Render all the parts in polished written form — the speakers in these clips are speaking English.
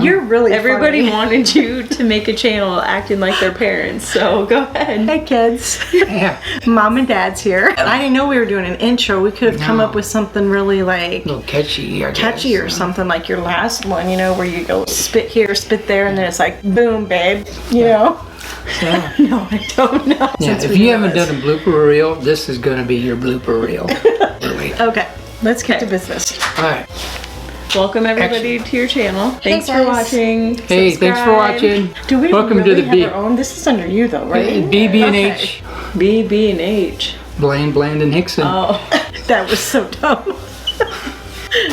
You're really Everybody funny. wanted you to make a channel acting like their parents, so go ahead. Hey kids. Yeah. Mom and Dad's here. I didn't know we were doing an intro. We could have come up with something really like A little catchy, I guess. catchy or something like your last one, you know, where you go spit here, spit there, and then it's like, boom, babe, you know? Yeah. No, I don't know. Yeah, Since if we you know haven't this. done a blooper reel, this is going to be your blooper reel. Really. Okay, let's get to business. All right. Welcome everybody to your channel. Thanks for guys. watching. Hey, thanks for Subscribe. watching. Do we Welcome really to the have B. our own? This is under you though, right? BB&H. B, B, and H. Blaine, Blandon, Hickson. Oh, That was so dumb.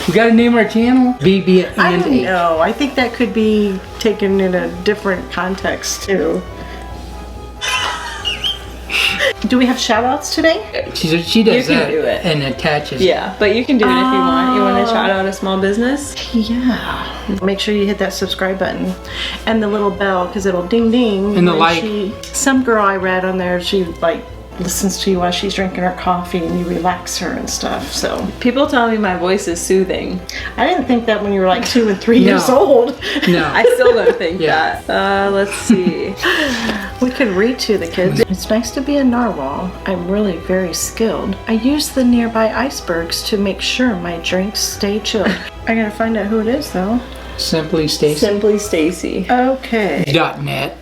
We got to name our channel BB&H. I don't know. I think that could be taken in a different context too. Do we have shout outs today? She does You can that do it. and attaches. yeah, but you can do it if you want. You want to shout out a small business? Yeah. Make sure you hit that subscribe button and the little bell because it'll ding ding. And the when like. Some girl I read on there, she like listens to you while she's drinking her coffee and you relax her and stuff. So People tell me my voice is soothing. I didn't think that when you were like 2 and 3 No. years old. No. I still don't think Yeah. that. Let's see. We could read to the kids. It's nice to be a narwhal. I'm really very skilled. I use the nearby icebergs to make sure my drinks stay chilled. I gotta find out who it is though. Simply Stacy. Simply Stacy. Okay. .net.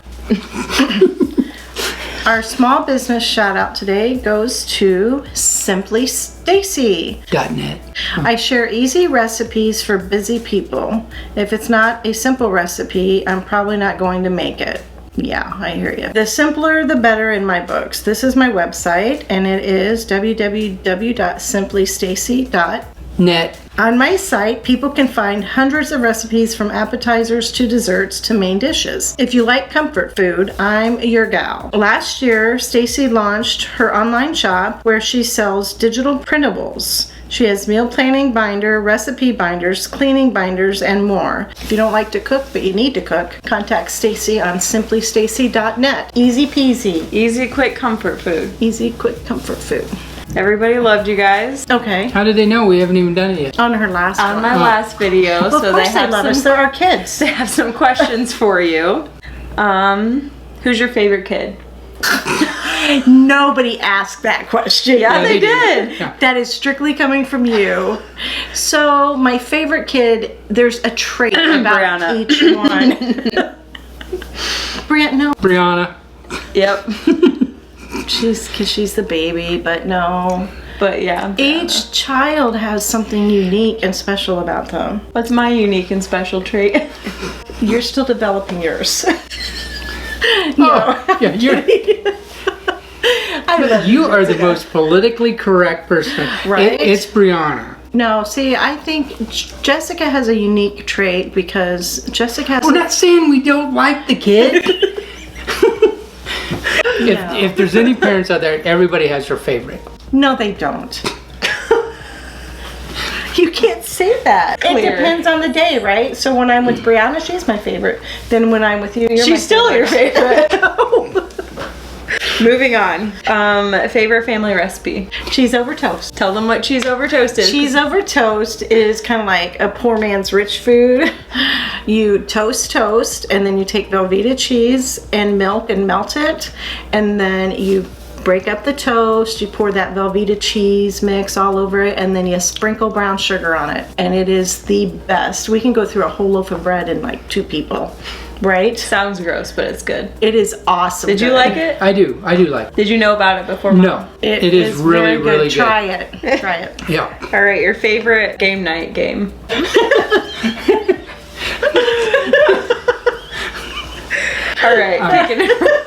Our small business shout out today goes to Simply Stacy. .net. I share easy recipes for busy people. If it's not a simple recipe, I'm probably not going to make it. Yeah, I hear you. The simpler, the better in my books. This is my website, and it is www.simplystacy.net. Net. On my site, people can find hundreds of recipes from appetizers to desserts to main dishes. If you like comfort food, I'm your gal. Last year, Stacy launched her online shop where she sells digital printables. She has meal planning binder, recipe binders, cleaning binders, and more. If you don't like to cook but you need to cook, contact Stacy on simplystacy.net. Easy peasy. Easy, quick comfort food. Easy, quick comfort food. Everybody loved you guys Okay. How did they know? We haven't even done it yet. On her last on one. my last video, Well, so of they course they have love us. some. They're our kids. They have some questions for you. Who's your favorite kid? Nobody asked that question. Yeah, they they did. did. Yeah. That is strictly coming from you. So, my favorite kid, there's a trait about Brianna. each one. No. Brianna. Yep. Because she's the baby, but no. But yeah. Each child has something unique and special about them. What's my unique and special trait? You're still developing yours. Oh, yeah, you are the most politically correct person. Right? It's Brianna. No, see, I think Jessica has a unique trait because Jessica has... We're not saying we don't like the kid. If there's any parents out there, everybody has their favorite. No, they don't. You can't say that. It Clear. depends on the day, right? So when I'm with Brianna, she's my favorite. Then when I'm with you, you're my She's still your favorite. Moving on. Favorite family recipe. Cheese over toast. Tell them what cheese over toast is. Cheese over toast is kind of like a poor man's rich food. You toast, and then you take Velveeta cheese and milk and melt it, and then you break up the toast, you pour that Velveeta cheese mix all over it, and then you sprinkle brown sugar on it. And it is the best. We can go through a whole loaf of bread in like 2 people, right? Sounds gross, but it's good. It is awesome. Did you good. like it? I do like it. Did you know about it before? Mom? No, it is very really, really good. Try it. Try it. Yeah. All right, your favorite game night game. All right, picking it.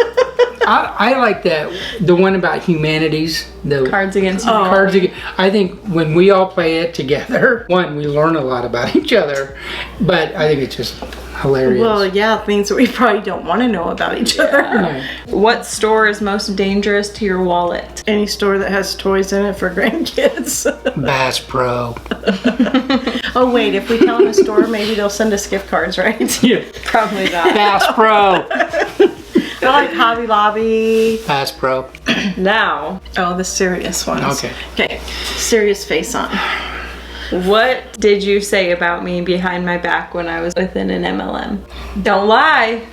I like the one about humanities. The Cards Against Oh. Humanity. I think when we all play it together, one, we learn a lot about each other, but I think it's just hilarious. Well, yeah, things that we probably don't want to know about each other. Yeah. What store is most dangerous to your wallet? Any store that has toys in it for grandkids. Bass Pro. Oh wait, if we tell them a store, maybe they'll send us gift cards, right? Yeah. Probably not. Bass Pro. They're like Hobby Lobby. Bass Pro. Now, Oh, the serious ones. Okay. Okay, serious face on. What did you say about me behind my back when I was within an MLM? Don't lie.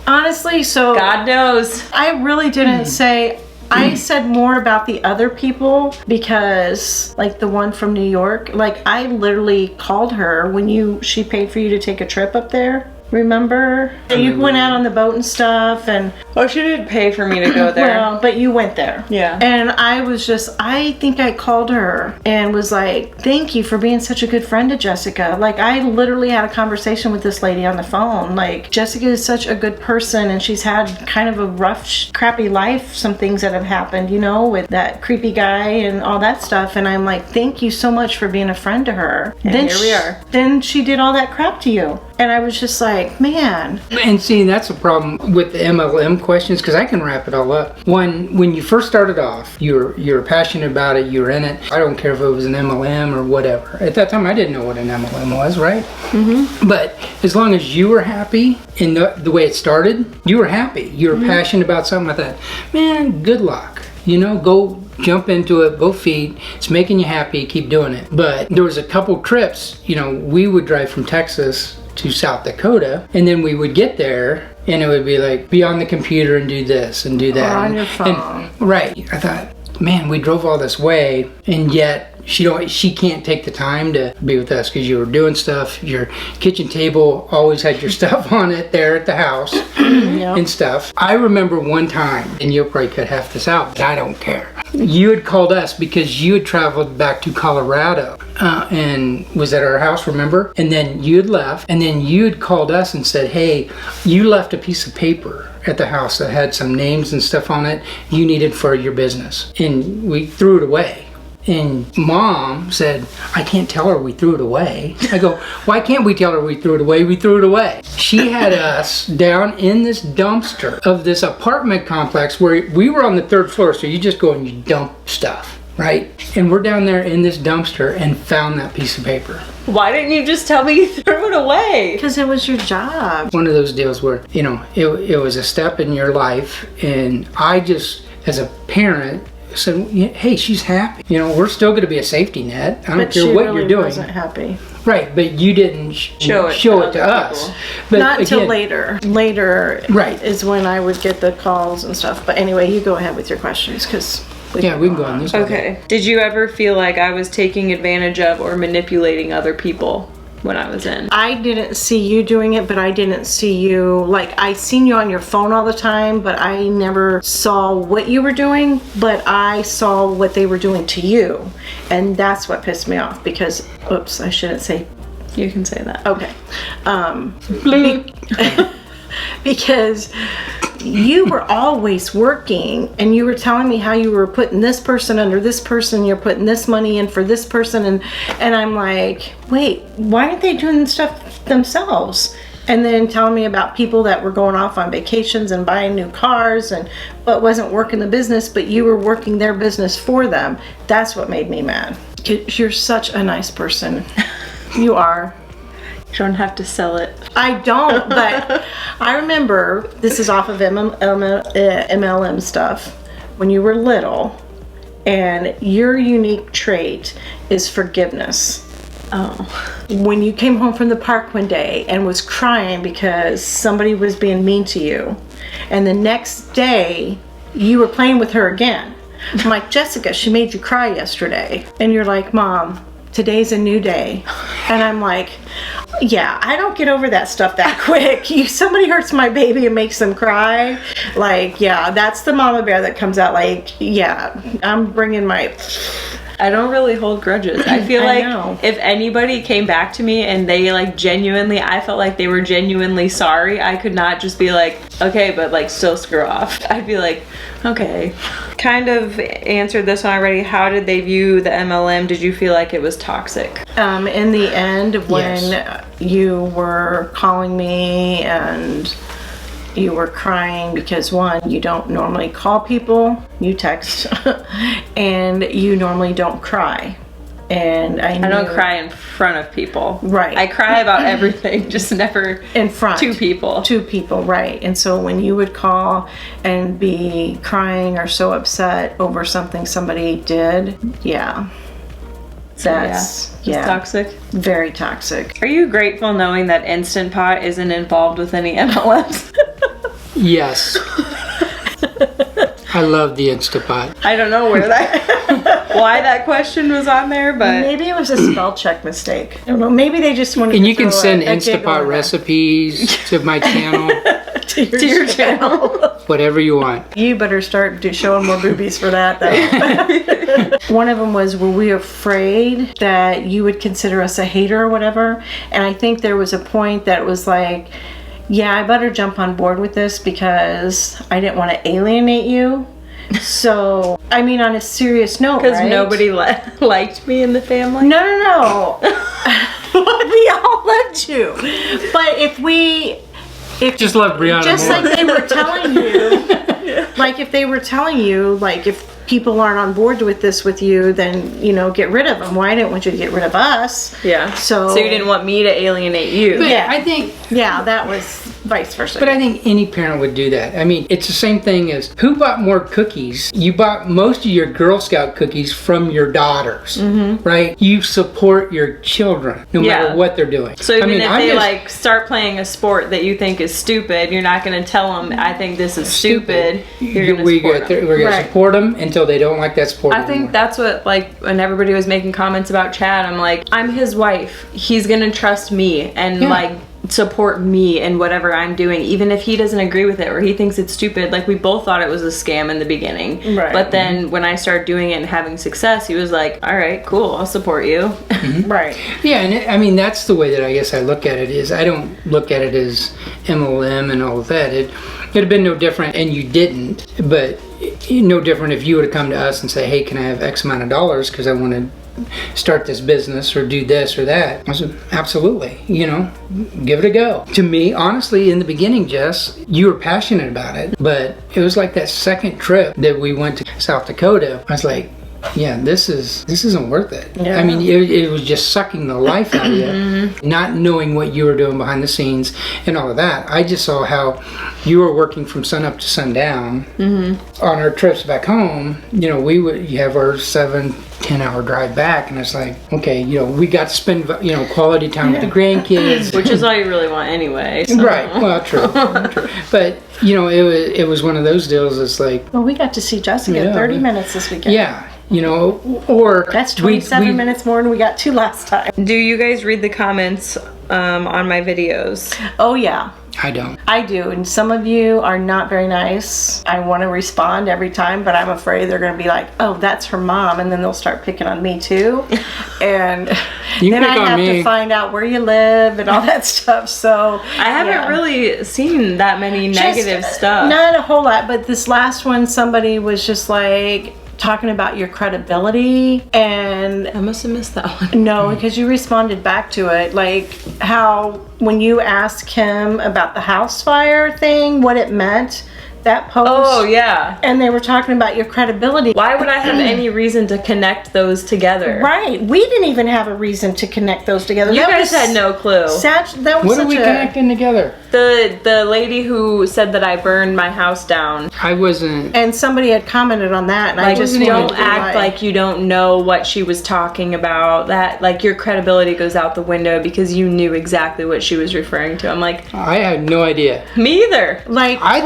Honestly, so God knows. I really didn't say. I said more about the other people because, like the one from New York, like I literally called her when she paid for you to take a trip up there. Remember? You went out on the boat and stuff, and Oh, she didn't pay for me to go there. well, but you went there. Yeah. And I think I called her and was like, thank you for being such a good friend to Jessica. Like, I literally had a conversation with this lady on the phone. Like, Jessica is such a good person, and she's had kind of a rough, crappy life, some things that have happened, you know, with that creepy guy and all that stuff. And I'm like, thank you so much for being a friend to her. And then here we are. Then she did all that crap to you. And I was just like, man. And see, that's the problem with the MLM questions, because I can wrap it all up. When you first started off, you're passionate about it, you're in it. I don't care if it was an MLM or whatever. At that time, I didn't know what an MLM was, right? Mm-hmm. But as long as you were happy in the way it started, you were happy. You were passionate about something like that. Man, good luck. You know, go jump into it, both feet. It's making you happy, keep doing it. But there was a couple trips, you know, we would drive from Texas to South Dakota, and then we would get there and it would be like, be on the computer and do this and do that. Or on your phone. Right. I thought, man, we drove all this way, and yet she can't take the time to be with us because you were doing stuff. Your kitchen table always had your stuff on it there at the house and stuff. I remember one time, and you'll probably cut half this out, but I don't care. You had called us because you had traveled back to Colorado and was at our house, remember? And then you had left, and then you had called us and said, hey, you left a piece of paper at the house that had some names and stuff on it you needed for your business. And we threw it away. And Mom said, I can't tell her we threw it away. I go, why can't we tell her we threw it away? We threw it away. She had us down in this dumpster of this apartment complex where we were on the 3rd floor, so you just go and you dump stuff, right? And we're down there in this dumpster and found that piece of paper. Why didn't you just tell me you threw it away? Because it was your job. One of those deals where, you know, it was a step in your life, and I just, as a parent, said, hey, she's happy. You know, we're still going to be a safety net. I don't care what you're doing. Wasn't happy. Right, but you didn't show it to us. But not until again, later. Later right. is when I would get the calls and stuff. But anyway, you go ahead with your questions because we can go on this. Okay. Did you ever feel like I was taking advantage of or manipulating other people when I was in? I didn't see you doing it, but I didn't see you, like, I seen you on your phone all the time, but I never saw what you were doing, but I saw what they were doing to you. And that's what pissed me off because, oops, I shouldn't say. You can say that. Okay. Because you were always working, and you were telling me how you were putting this person under this person, you're putting this money in for this person, and I'm like, wait, why aren't they doing stuff themselves? And then telling me about people that were going off on vacations and buying new cars, but wasn't working the business, but you were working their business for them. That's what made me mad. 'Cause you're such a nice person. You are. You don't have to sell it. I don't, but I remember, this is off of MLM stuff, when you were little, and your unique trait is forgiveness. Oh. When you came home from the park one day and was crying because somebody was being mean to you, and the next day you were playing with her again. I'm like, Jessica, she made you cry yesterday. And you're like, Mom, today's a new day. And I'm like, yeah, I don't get over that stuff that quick. Somebody hurts my baby and makes them cry. Like, yeah, that's the mama bear that comes out like, yeah, I'm bringing my... I don't really hold grudges. I feel I like know. if anybody came back to me and they like genuinely, I felt like they were genuinely sorry, I could not just be like, okay, but like still screw off. I'd be like, okay. Kind of answered this one already. How did they view the MLM? Did you feel like it was toxic? In the end, when Yes. you were calling me and you were crying because, one, you don't normally call people, you text, and you normally don't cry. And I don't cry in front of people. Right. I cry about everything, just never in front. Two people, right. And so when you would call and be crying or so upset over something somebody did, yeah. That's It's toxic. very toxic. Are you grateful knowing that Instant Pot isn't involved with any MLMs? Yes. I love the Instapot. I don't know why that question was on there, but Maybe it was a spell check mistake. I don't know. Maybe they just wanted And to you can throw send a giggle Instapot in there. recipes to my channel, to your channel. whatever you want. You better start showing more boobies for that, though. One of them was, were we afraid that you would consider us a hater or whatever? And I think there was a point that was like, yeah, I better jump on board with this because I didn't want to alienate you. So, I mean, on a serious note, because right? nobody liked me in the family. No. We all loved you. But if Just love Brianna just more. like they were telling you, like if they were telling you, like if people aren't on board with this with you, then, you know, get rid of them. Well, I didn't want you to get rid of us. Yeah. So you didn't want me to alienate you. But Yeah. I think Yeah, that was vice versa. But I think any parent would do that. I mean, it's the same thing as who bought more cookies? You bought most of your Girl Scout cookies from your daughters, right? You support your children no matter what they're doing. So even if I'm they just- like start playing a sport that you think is stupid, you're not going to tell them, I think this is stupid. You're going to support them. We're going Right. to support them until they don't like that sport I think anymore. that's what, like, when everybody was making comments about Chad, I'm like, I'm his wife. He's gonna trust me and, like, support me in whatever I'm doing, even if he doesn't agree with it or he thinks it's stupid. Like, we both thought it was a scam in the beginning. Right. But then when I started doing it and having success, he was like, all right, cool, I'll support you. right. Yeah, and I mean, that's the way that I guess I look at it is I don't look at it as MLM and all of that. It'd have been no different, and you didn't, but no different if you would have come to us and say, hey, can I have X amount of dollars because I want to start this business or do this or that. I said, absolutely, you know, give it a go. To me, honestly, in the beginning, Jess, you were passionate about it, but it was like that second trip that we went to South Dakota. I was like, yeah, this isn't worth it. Yeah. I mean, it was just sucking the life out of you, not knowing what you were doing behind the scenes and all of that. I just saw how you were working from sun up to sundown. On our trips back home, you know, you have our 7-10 hour drive back, and it's like, okay, you know, we got to spend, you know, quality time with the grandkids. Which is all you really want anyway. So. Right, well, true. But, you know, it was one of those deals. It's like, Well, we got to see Jessica 30 minutes this weekend. yeah, you know, or That's 27 minutes more than we got 2 last time. Do you guys read the comments on my videos? Oh, yeah. I don't. I do, and some of you are not very nice. I want to respond every time, but I'm afraid they're going to be like, oh, that's her mom, and then they'll start picking on me too. And You then pick I on have me. to find out where you live and all that stuff. So I haven't really seen that many negative stuff. Not a whole lot, but this last one, somebody was just like talking about your credibility, and I must have missed that one. no, because you responded back to it, like how when you asked him about the house fire thing, what it meant, that post. Oh, yeah. And they were talking about your credibility. Why would I have any reason to connect those together? Right. We didn't even have a reason to connect those together. You That guys was had no clue. that was What such are we connecting together? The lady who said that I burned my house down. I wasn't. And somebody had commented on that, and I Like, just don't wanted to be act like you don't know what she was talking about. That, like, your credibility goes out the window because you knew exactly what she was referring to. I'm like, I had no idea. me either. like I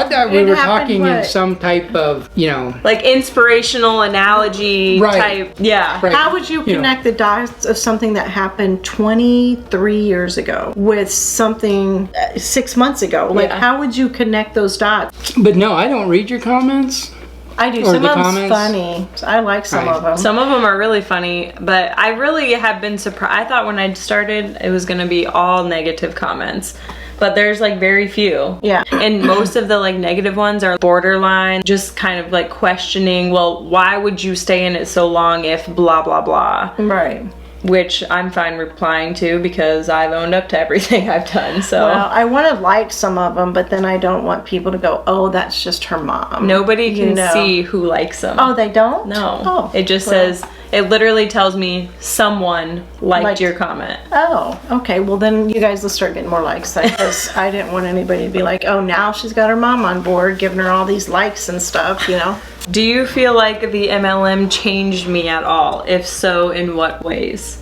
thought we it were happened talking in what? some type of, you know. Like, inspirational analogy Right. type. Yeah. Right. How would you connect the dots of something that happened 23 years ago with something 6 months ago? Like, Yeah. how would you connect those dots? But no, I don't read your comments. I do. Or Some the of them's comments. funny. I like some Right. of them. Some of them are really funny, but I really have been surprised. I thought when I started it was going to be all negative comments, but there's like very few. Yeah. And most of the like negative ones are borderline, just kind of like questioning, well, why would you stay in it so long if blah, blah, blah? Right. Which I'm fine replying to because I've owned up to everything I've done, so. Well, I want to like some of them, but then I don't want people to go, oh, that's just her mom. Nobody can You know. see who likes them. Oh, they don't? No. Oh. It just well. says, It literally tells me someone liked your comment. Oh, okay. Well, then you guys will start getting more likes, because I didn't want anybody to be like, oh, now she's got her mom on board, giving her all these likes and stuff, you know? Do you feel like the MLM changed me at all? If so, in what ways?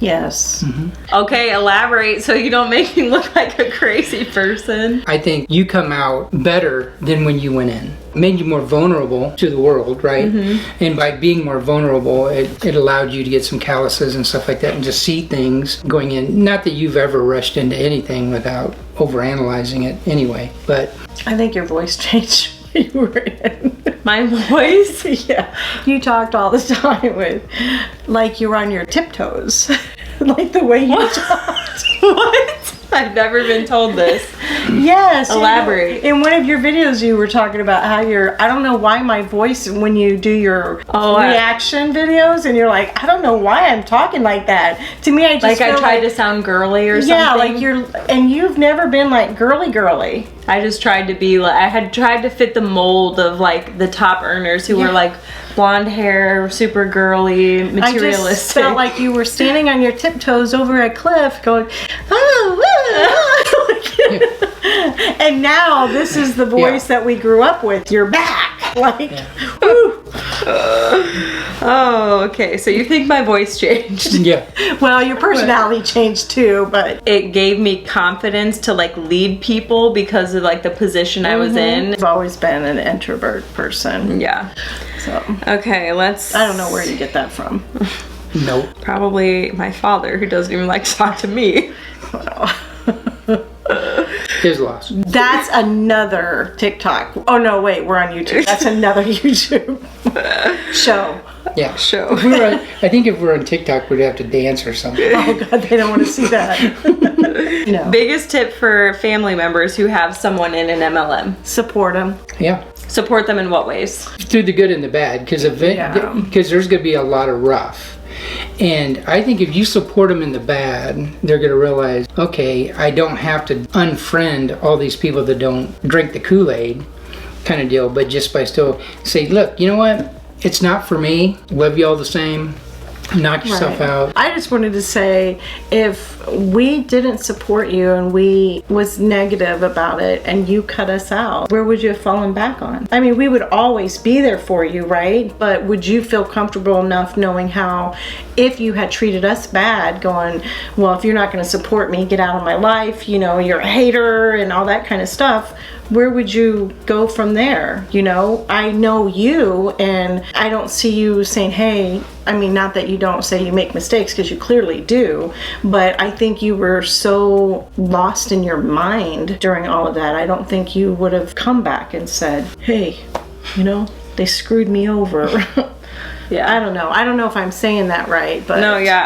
Yes. Okay, elaborate so you don't make me look like a crazy person. I think you come out better than when you went in. It made you more vulnerable to the world, right? And by being more vulnerable, it allowed you to get some calluses and stuff like that and just see things going in. Not that you've ever rushed into anything without overanalyzing it anyway, but I think your voice changed when you were in. My voice? Yeah. You talked all the time with, like you were on your tiptoes. Like the way you talked. What? I've never been told this. Yes. Elaborate. In one of your videos, you were talking about how I don't know why my voice, when you do your reaction videos, and you're like, I don't know why I'm talking like that. To me, I just like feel I tried to sound girly or something. Yeah, like and you've never been like girly. I just tried to be like, I had tried to fit the mold of like the top earners who were like blonde hair, super girly, materialistic. I just felt like you were standing on your tiptoes over a cliff going, oh, and now this is the voice that we grew up with. You're back. Like, woo. Oh, okay. So you think my voice changed? yeah. Well, your personality changed too, but it gave me confidence to like lead people because of like the position I was in. I've always been an introvert person. Yeah. So okay, I don't know where you get that from. Nope. Probably my father, who doesn't even like to talk to me. His loss. That's another TikTok. Oh no, wait, we're on YouTube. That's another YouTube show. Yeah. Show. I think if we're on TikTok, we'd have to dance or something. Oh God, they don't want to see that. No. Biggest tip for family members who have someone in an MLM. Support them. Yeah. Support them in what ways? Through the good and the bad, because there's going to be a lot of rough. And I think if you support them in the bad, they're going to realize, okay, I don't have to unfriend all these people that don't drink the Kool-Aid kind of deal, but just by still say, look, you know what? It's not for me. Love you all the same. Knock yourself out. I just wanted to say, if we didn't support you and we was negative about it and you cut us out, where would you have fallen back on? I mean, we would always be there for you, right? But would you feel comfortable enough knowing how, if you had treated us bad, going, well, if you're not going to support me, get out of my life, you know, you're a hater and all that kind of stuff, where would you go from there? You know, I know you, and I don't see you saying, hey, I mean, not that you don't say you make mistakes, because you clearly do, but I think you were so lost in your mind during all of that. I don't think you would have come back and said, hey, you know, they screwed me over. Yeah. I don't know. I don't know if I'm saying that right, but no, yeah,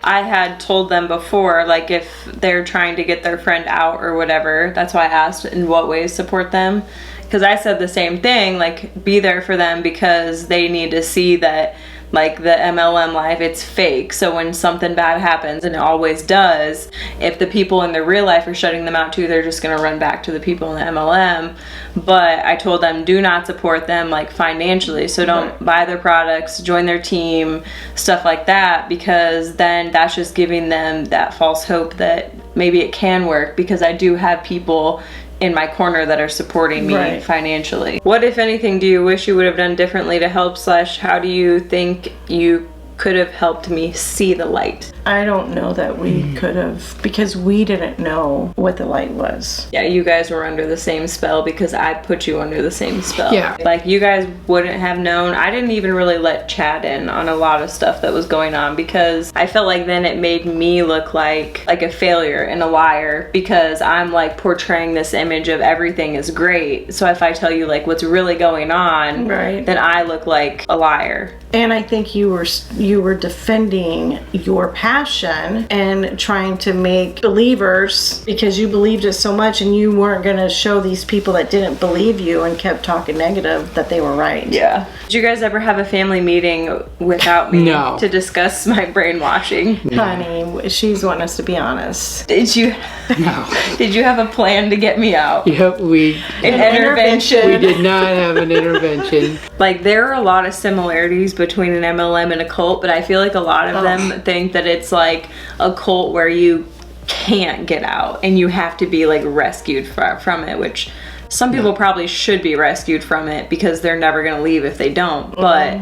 I had told them before, like, if they're trying to get their friend out or whatever, that's why I asked in what ways support them, because I said the same thing, like, be there for them, because they need to see that, like, the MLM life, it's fake. So when something bad happens, and it always does, if the people in their real life are shutting them out too, they're just gonna run back to the people in the MLM. But I told them, do not support them, like, financially. So don't buy their products, join their team, stuff like that, because then that's just giving them that false hope that maybe it can work, because I do have people in my corner that are supporting me financially. What, if anything, do you wish you would have done differently to help, / how do you think you could have helped me see the light? I don't know that we could have, because we didn't know what the light was. Yeah, you guys were under the same spell because I put you under the same spell. Yeah. Like, you guys wouldn't have known. I didn't even really let Chad in on a lot of stuff that was going on, because I felt like then it made me look like a failure and a liar, because I'm like portraying this image of everything is great. So if I tell you like what's really going on, then I look like a liar. And I think you you were defending your passion and trying to make believers, because you believed it so much, and you weren't going to show these people that didn't believe you and kept talking negative that they were right. Yeah. Did you guys ever have a family meeting without me No. to discuss my brainwashing? Honey, she's wanting us to be honest. Did you No. did you have a plan to get me out? Yep, we An intervention. we did not have an intervention. Like, there are a lot of similarities between an MLM and a cult, but I feel like a lot of them think that it's like a cult where you can't get out and you have to be like rescued from it, which some people probably should be rescued from it because they're never going to leave if they don't. But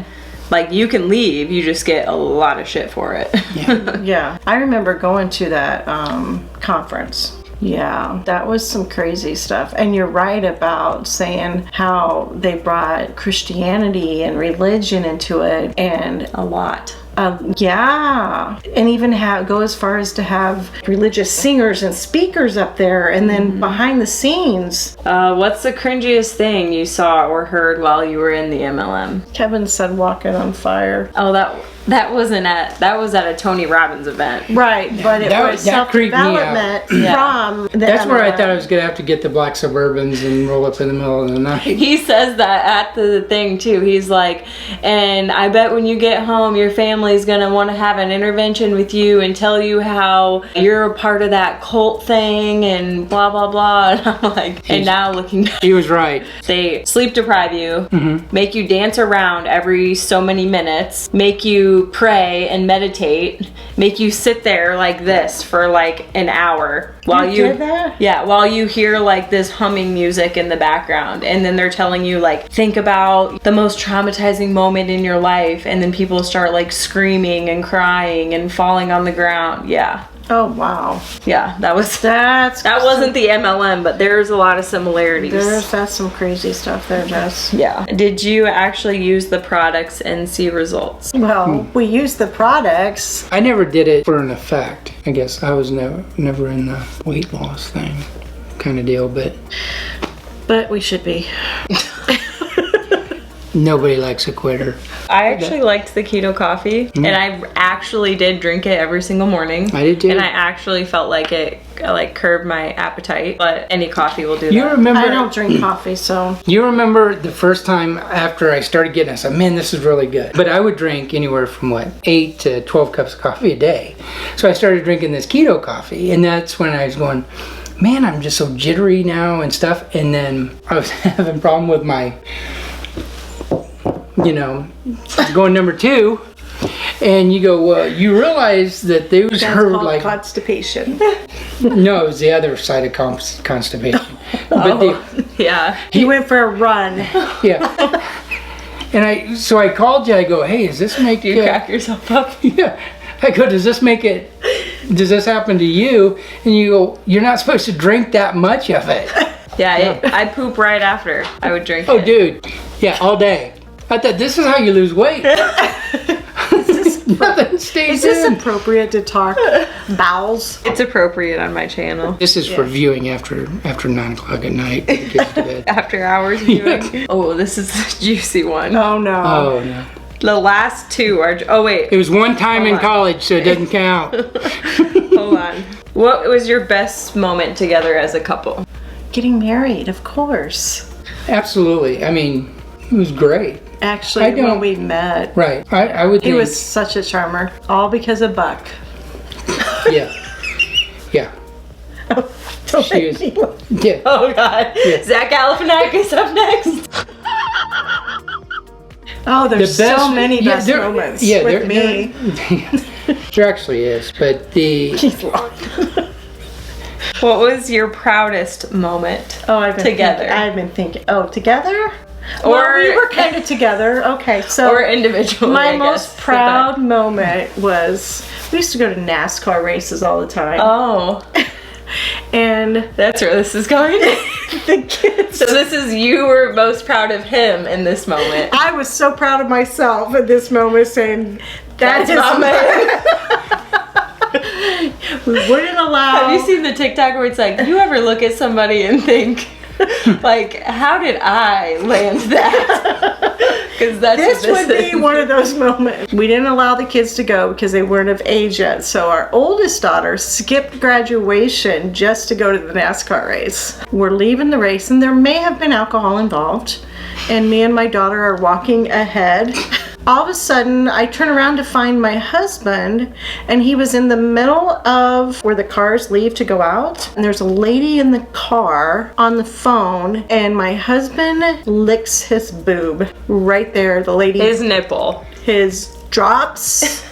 like, you can leave, you just get a lot of shit for it. Yeah. I remember going to that conference. Yeah, that was some crazy stuff. And you're right about saying how they brought Christianity and religion into it, and A lot. yeah, and even go as far as to have religious singers and speakers up there, and then behind the scenes. What's the cringiest thing you saw or heard while you were in the MLM? Kevin said walking on fire. Oh, that was at a Tony Robbins event. Right, but it was that creeped me out. self-development from the That's where I thought I MLM. was gonna have to get the black Suburbans and roll up in the middle of the night. He says that at the thing too. He's like, and I bet when you get home, your family's gonna want to have an intervention with you and tell you how you're a part of that cult thing and blah blah blah. And I'm like, and now looking back, He was right. they sleep deprive you, make you dance around every so many minutes, make you pray and meditate, make you sit there like this for like an hour while You did that? Yeah, while you hear like this humming music in the background, and then they're telling you like, think about the most traumatizing moment in your life, and then people start like screaming and crying and falling on the ground. Yeah. Oh wow, Yeah, that that wasn't the MLM, but there's a lot of similarities. that's some crazy stuff there, Jess. Yeah. Did you actually use the products and see results? Well, we use the products. I never did it for an effect. I guess I was never in the weight loss thing kind of deal, But we should be. nobody likes a quitter. I actually liked the keto coffee, and I actually did drink it every single morning. I did too. And I actually felt like it like curbed my appetite, but any coffee will do You that. remember? I don't drink coffee, so You remember the first time after I started getting it, I said, man, this is really good. But I would drink anywhere from 8 to 12 cups of coffee a day. So I started drinking this keto coffee, and that's when I was going, man, I'm just so jittery now and stuff. And then I was having a problem with my, going number 2. And you go, well, you realize that those that's are called like, constipation. no, it was the other side of constipation. But Yeah. He went for a run. yeah. And I called you, I go, hey, does this make You crack yourself up. Yeah. I go, does this happen to you? And you go, you're not supposed to drink that much of it. Yeah, I poop right after I would drink Oh, it. dude. Yeah, all day. I thought this is how you lose weight. Nothing stays Is this in. appropriate to talk bowels? It's appropriate on my channel. This is for viewing after 9 o'clock at night. When the kids to bed. After hours viewing. Oh, this is the juicy one. Oh no. Oh, no. The last two are, oh wait, It was one time in on. college, so it doesn't count. hold on. What was your best moment together as a couple? Getting married, of course. Absolutely. I mean, it was great. Actually, I don't- when we met, Right. I would he think. was such a charmer. All because of Buck. Yeah. Yeah. She was, yeah. Oh god. Yeah. Zach Galifianakis up next. Oh, there's The best- so many yeah, best there- moments yeah, with there- me. There actually is, but What was your proudest moment? Oh, I've been Together. I've been thinking. Oh, together? Or- Well, we were kind of together. Okay, so Or individually, my I most guess, proud moment was we used to go to NASCAR races all the time, Oh, and that's where this is going. the kids. So this is, you were most proud of him in this moment. I was so proud of myself at this moment, saying That's is my man. we wouldn't allow. Have you seen the TikTok where it's like, you ever look at somebody and think, like, how did I land that? Because that's This what would this be is. one of those moments. We didn't allow the kids to go because they weren't of age yet. So our oldest daughter skipped graduation just to go to the NASCAR race. We're leaving the race, and there may have been alcohol involved. And me and my daughter are walking ahead. All of a sudden, I turn around to find my husband, and he was in the middle of where the cars leave to go out. And there's a lady in the car on the phone, and my husband licks his boob right there. The lady, His nipple. his drops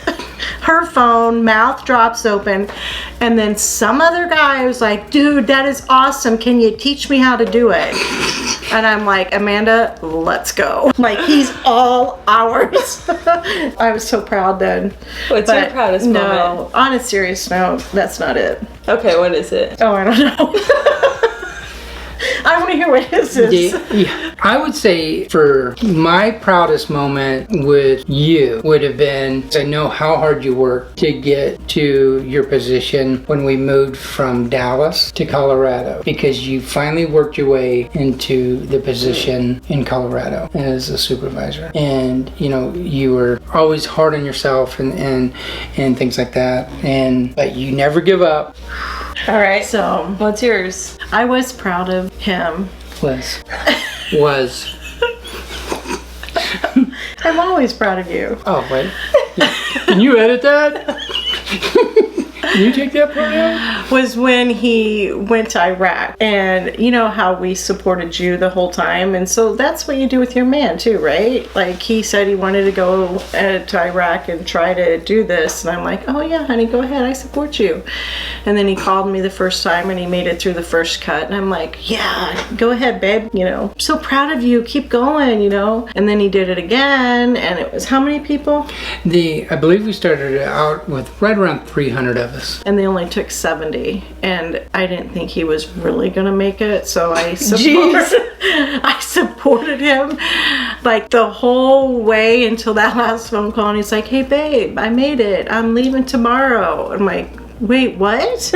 her phone, mouth drops open, and then some other guy was like, dude, that is awesome, can you teach me how to do it? And I'm like, Amanda, let's go. Like, he's all ours. I was so proud then. What's your proudest moment? No, on a serious note, that's not it. Okay, what is it? Oh, I don't know. I want to hear what his is. Yeah, I would say for my proudest moment with you would have been, I know how hard you worked to get to your position when we moved from Dallas to Colorado, because you finally worked your way into the position in Colorado as a supervisor. And you know, you were always hard on yourself and things like that, but you never give up. All right. So, What's yours? I was proud of him. Was I'm always proud of you. Oh, wait. Can you edit that? Can you take that part out? Was when he went to Iraq, and you know how we supported you the whole time, and so that's what you do with your man too, right? Like, he said he wanted to go to Iraq and try to do this, and I'm like, oh yeah, honey, go ahead, I support you. And then he called me the first time, and he made it through the first cut, and I'm like, yeah, go ahead, babe, you know, so proud of you, keep going, you know. And then he did it again, and it was how many people? I believe we started out with right around 300 of us. And they only took 70, and I didn't think he was really gonna make it, so I supported him like the whole way until that last phone call. And he's like, hey babe, I made it, I'm leaving tomorrow. I'm like, wait, what?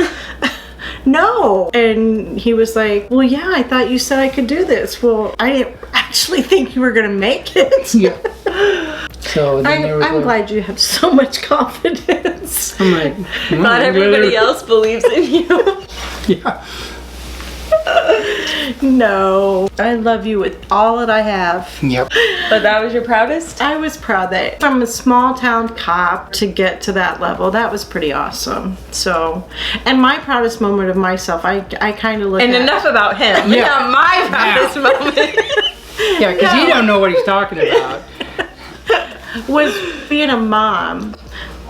No. And he was like, well, yeah, I thought you said I could do this. Well, I didn't actually think you were gonna make it. Yeah. So then I'm glad you have so much confidence. I'm like, Not everybody else believes in you. Yeah. No, I love you with all that I have. Yep. But that was your proudest? I was proud that from a small town cop to get to that level, that was pretty awesome. So, and my proudest moment of myself, I kind of look And at... enough about him. Yeah. Now my proudest moment. Yeah, because he don't know what he's talking about. was being a mom,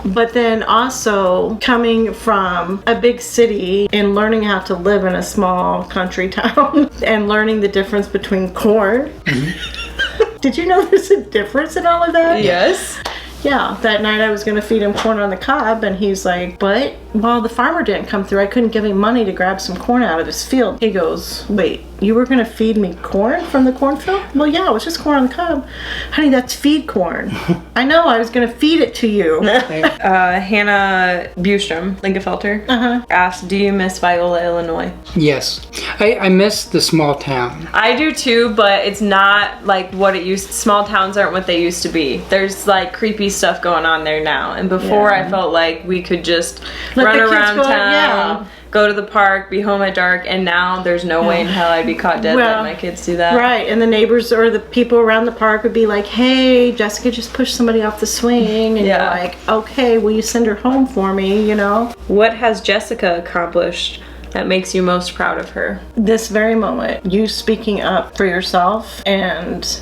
but then also coming from a big city and learning how to live in a small country town and learning the difference between corn. Mm-hmm. Did you know there's a difference in all of that? Yes. Yeah, that night I was going to feed him corn on the cob, and he's like, but while the farmer didn't come through, I couldn't give him money to grab some corn out of his field. He goes, wait, you were going to feed me corn from the cornfield? Well, yeah, it was just corn on the cob. Honey, that's feed corn. I know, I was going to feed it to you. Hannah Bustrom, Lingenfelter, asked, do you miss Viola, Illinois? Yes. I miss the small town. I do too, but it's not like what it used. Small towns aren't what they used to be. There's like creepy stuff going on there now. And before I felt like we could just run around town, go to the park, be home at dark, and now there's no way in hell I'd be caught dead letting my kids do that. Right, and the neighbors or the people around the park would be like, hey, Jessica just pushed somebody off the swing, and you're like, okay, will you send her home for me, you know? What has Jessica accomplished that makes you most proud of her? This very moment, you speaking up for yourself, and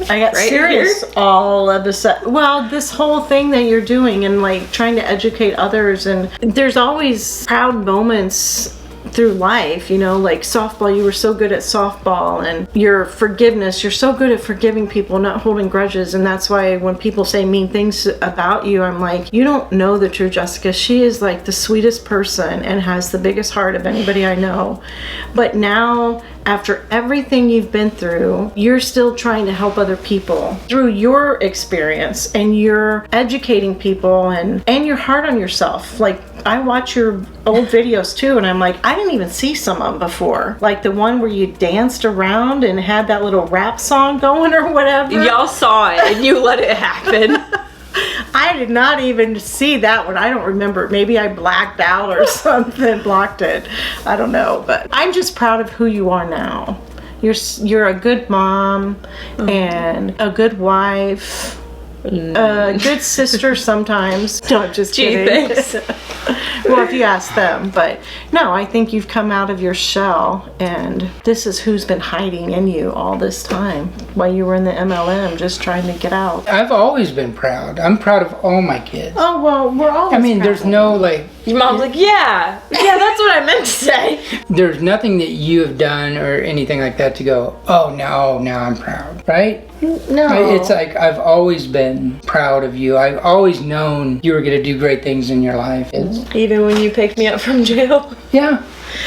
I got serious all of a sudden. Well, this whole thing that you're doing and like trying to educate others, and there's always proud moments through life, you know, like softball, you were so good at softball, and your forgiveness, you're so good at forgiving people, not holding grudges. And that's why when people say mean things about you, I'm like, you don't know the true Jessica. She is like the sweetest person and has the biggest heart of anybody I know. But now after everything you've been through, you're still trying to help other people through your experience, and you're educating people, and you're hard on yourself. Like, I watch your old videos too, and I'm like, I didn't even see some of them before. Like the one where you danced around and had that little rap song going or whatever. Y'all saw it and you let it happen. I did not even see that one. I don't remember. Maybe I blacked out or something, blocked it. I don't know, but I'm just proud of who you are now. You're a good mom and a good wife, a good sister sometimes. No, I'm just kidding. Thanks. Well, if you ask them, but no, I think you've come out of your shell, and this is who's been hiding in you all this time while you were in the MLM, just trying to get out. I've always been proud. I'm proud of all my kids. Oh, well, we're all. I mean, there's no like. Your mom's like, yeah, that's what I meant to say. There's nothing that you have done or anything like that to go, oh, now I'm proud, right? No. It's like I've always been proud of you. I've always known you were going to do great things in your life. Even when you picked me up from jail. Yeah.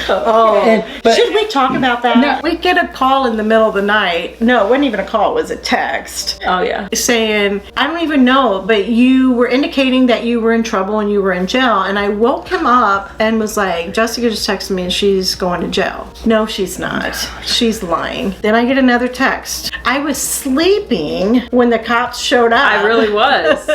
Oh, but- should we talk about that? No. We get a call in the middle of the night. No, it wasn't even a call, it was a text. Oh, yeah. Saying, I don't even know, but you were indicating that you were in trouble and you were in jail. And I woke him up and was like, Jessica just texted me and she's going to jail. No, she's not. She's lying. Then I get another text. I was sleeping when the cops showed up. I really was.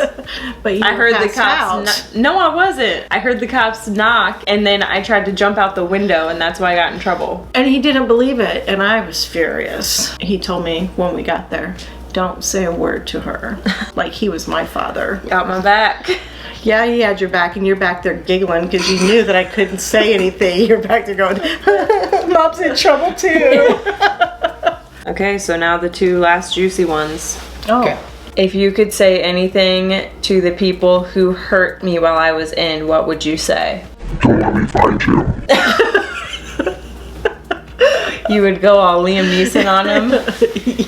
But you I heard the passed cops. out. No, I wasn't. I heard the cops knock, and then I tried to jump out the window, and that's why I got in trouble. And he didn't believe it, and I was furious. He told me when we got there, don't say a word to her. Like he was my father. Got my back. Yeah, he had your back, and you're back there giggling because you knew that I couldn't say anything. You're back there going, Mom's in trouble too. Okay, so now the two last juicy ones. Oh. Okay. If you could say anything to the people who hurt me while I was in, what would you say? Don't let me find you. You would go all Liam Neeson on him?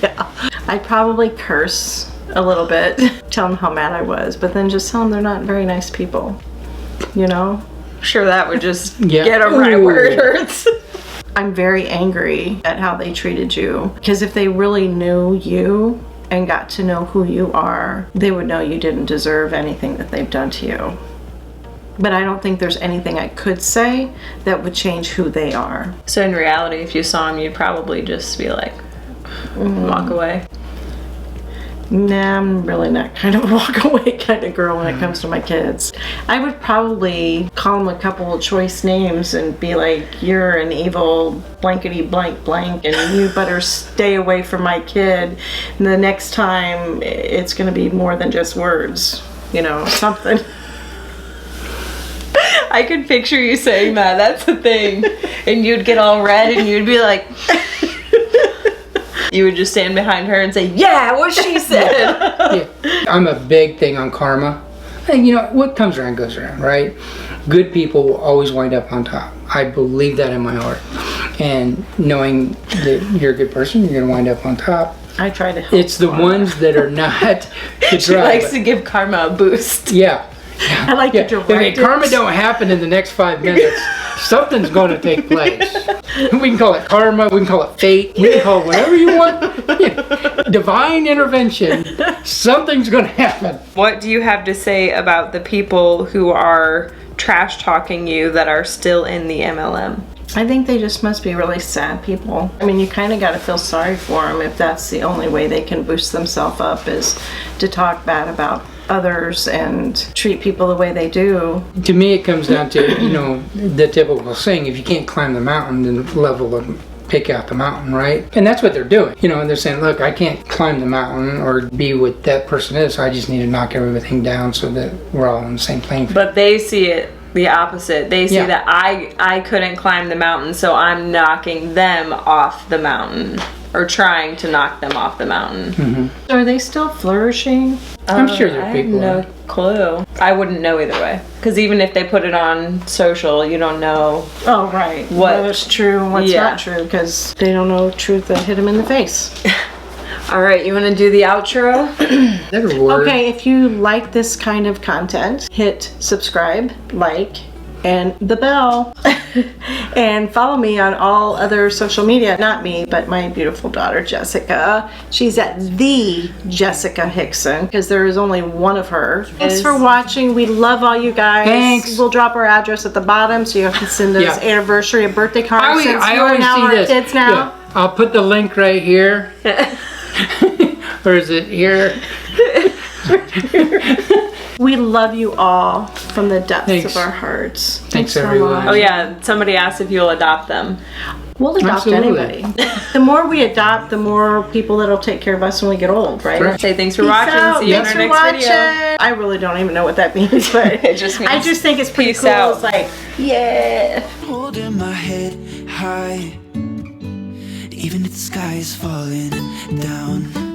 Yeah. I'd probably curse a little bit, tell them how mad I was, but then just tell them they're not very nice people. You know? Sure, that would just Yeah. get them right where it hurts. I'm very angry at how they treated you, because if they really knew you and got to know who you are, they would know you didn't deserve anything that they've done to you. But I don't think there's anything I could say that would change who they are. So in reality, if you saw him, you'd probably just be like, walk away. Nah, I'm really not kind of a walk away kind of girl when it comes to my kids. I would probably call them a couple of choice names and be like, you're an evil blankety blank blank and you better stay away from my kid. And the next time it's going to be more than just words, you know, something. I could picture you saying that. That's the thing. And you'd get all red and you'd be like... You would just stand behind her and say, yeah, what she said. Yeah. I'm a big thing on karma. And you know, what comes around goes around, right? Good people will always wind up on top. I believe that in my heart. And knowing that you're a good person, you're going to wind up on top. I try to help. It's the ones that are not to She likes to give karma a boost. Yeah. I like to direct If it. karma don't happen in the next 5 minutes, something's going to take place. We can call it karma, we can call it fate, we can call it whatever you want. Yeah. Divine intervention. Something's going to happen. What do you have to say about the people who are trash talking you that are still in the MLM? I think they just must be really sad people. I mean, you kind of got to feel sorry for them if that's the only way they can boost themselves up is to talk bad about others and treat people the way they do. To me, it comes down to, you know, the typical saying, if you can't climb the mountain, then level and pick out the mountain, right? And that's what they're doing. You know, and they're saying, look, I can't climb the mountain or be what that person is, so I just need to knock everything down so that we're all on the same playing field. But they see it the opposite. They see Yeah. that I couldn't climb the mountain, so I'm knocking them off the mountain. Or trying to knock them off the mountain. Are they still flourishing? I'm sure there I are have people. no clue. I wouldn't know either way. Because even if they put it on social, you don't know. Oh, right. What- What's true and what's Yeah. not true because they don't know truth that hit them in the face. All right, you want to do the outro? Is that a word? Okay, if you like this kind of content, hit subscribe, like, and the bell. And follow me on all other social media. Not me, but my beautiful daughter, Jessica. She's at the Jessica Hickson because there is only one of her. Thanks for watching. We love all you guys. Thanks. We'll drop our address at the bottom so you can send us anniversary and birthday cards since I you are always now see our this. kids now. Yeah, I'll put the link right here. Or is it here? We love you all from the depths Thanks. of our hearts. Thanks, so everyone. much. Oh yeah, somebody asked if you'll adopt them. We'll adopt Absolutely. anybody. The more we adopt, the more people that'll take care of us when we get old, right? Correct. Say thanks for Peace watching. out. See you in Thanks our for next watching. video. I really don't even know what that means, but It just means I just think it's pretty peace cool. out. It's like, yeah. Holding my head high, even if the sky is falling down.